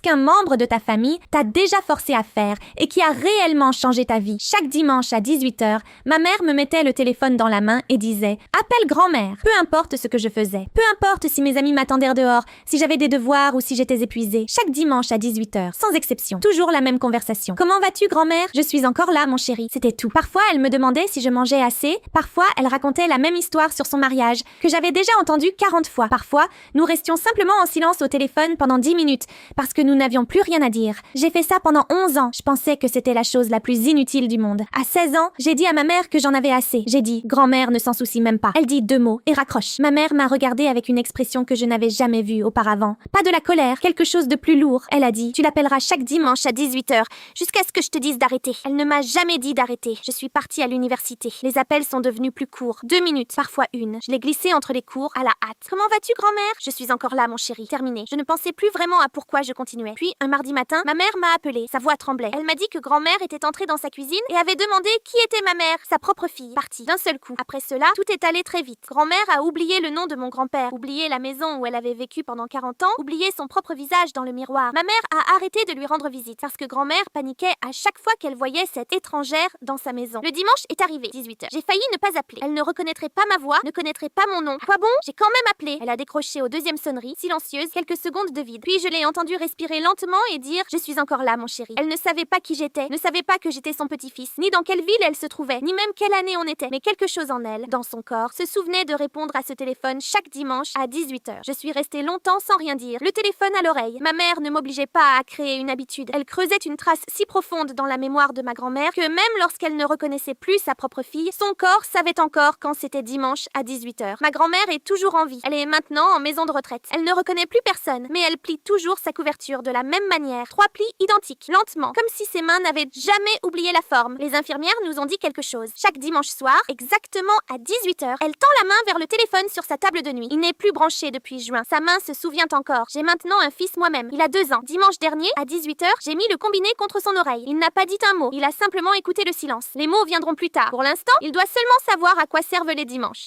qu'un membre de ta famille t'a déjà forcé à faire et qui a réellement changé ta vie. Chaque dimanche à 18h, ma mère me mettait le téléphone dans la main et disait « Appelle grand-mère ». Peu importe ce que je faisais, peu importe si mes amis m'attendaient dehors, si j'avais des devoirs ou si j'étais épuisée. Chaque dimanche à 18h, sans exception, toujours la même conversation. « Comment vas-tu, grand-mère ? Je suis encore là, mon chéri. » C'était tout. Parfois, elle me demandait si je mangeais assez. Parfois, elle racontait la même histoire sur son mariage, que j'avais déjà entendue 40 fois. Parfois, nous restions simplement en silence au téléphone pendant 10 minutes, parce que nous n'avions plus rien à dire. J'ai fait ça pendant 11 ans. Je pensais que c'était la chose la plus inutile du monde. À 16 ans, j'ai dit à ma mère que j'en avais assez. J'ai dit, grand-mère ne s'en soucie même pas. Elle dit 2 mots et raccroche. Ma mère m'a regardée avec une expression que je n'avais jamais vue auparavant. Pas de la colère, quelque chose de plus lourd. Elle a dit, tu l'appelleras chaque dimanche à 18h, jusqu'à ce que je te dise d'arrêter. Elle ne m'a jamais dit d'arrêter. Je suis partie à l'université. Les appels sont devenus plus courts. 2 minutes, parfois 1. Je l'ai glissé entre les cours à la hâte. Comment vas-tu, grand-mère? Je suis encore là, mon chéri. Terminé. Je ne pensais plus vraiment à pourquoi je continuais. Puis, un mardi matin, ma mère m'a appelée. Sa voix tremblait. Elle m'a dit que grand-mère était entrée dans sa cuisine et avait demandé qui était ma mère, sa propre fille. Partie d'un seul coup. Après cela, tout est allé très vite. Grand-mère a oublié le nom de mon grand-père, oublié la maison où elle avait vécu pendant 40 ans, oublié son propre visage dans le miroir. Ma mère a arrêté de lui rendre visite parce que grand-mère paniquait à chaque fois qu'elle voyait cette étrangère dans sa maison. Le dimanche est arrivé, 18h. J'ai failli ne pas appeler. Elle ne reconnaîtrait pas ma voix, ne connaîtrait pas mon nom. À quoi bon? J'ai quand même appelé. Elle a décroché au 2e sonnerie, silencieuse, quelques secondes de vide. Puis je l'ai entendue respirer lentement et dire « Je suis encore là, mon chéri ». Elle ne savait pas qui j'étais, ne savait pas que j'étais son petit-fils, ni dans quelle ville elle se trouvait, ni même quelle année on était. Mais quelque chose en elle, dans son corps, se souvenait de répondre à ce téléphone chaque dimanche à 18h. Je suis restée longtemps sans rien dire, le téléphone à l'oreille. Ma mère ne m'obligeait pas à créer une habitude. Elle creusait une trace si profonde dans la mémoire de ma grand-mère que même lorsqu'elle ne reconnaissait plus sa propre fille, son corps savait encore quand c'était dimanche à 18h. Ma grand-mère est toujours en vie. Elle est maintenant en maison de retraite. Elle ne reconnaît plus personne, mais elle plie toujours sa couverture de la même manière. 3 plis identiques, lentement, comme si ses mains n'avaient jamais oublié la forme. Les infirmières nous ont dit quelque chose. Chaque dimanche soir, exactement à 18h, elle tend la main vers le téléphone sur sa table de nuit. Il n'est plus branché depuis juin. Sa main se souvient encore. J'ai maintenant un fils moi-même. Il a 2 ans. Dimanche dernier, à 18h, j'ai mis le combiné contre son oreille. Il n'a pas dit un mot. Il a simplement écouté le silence. Les mots viendront plus tard. Pour l'instant, il doit seulement savoir à quoi servent les dimanches.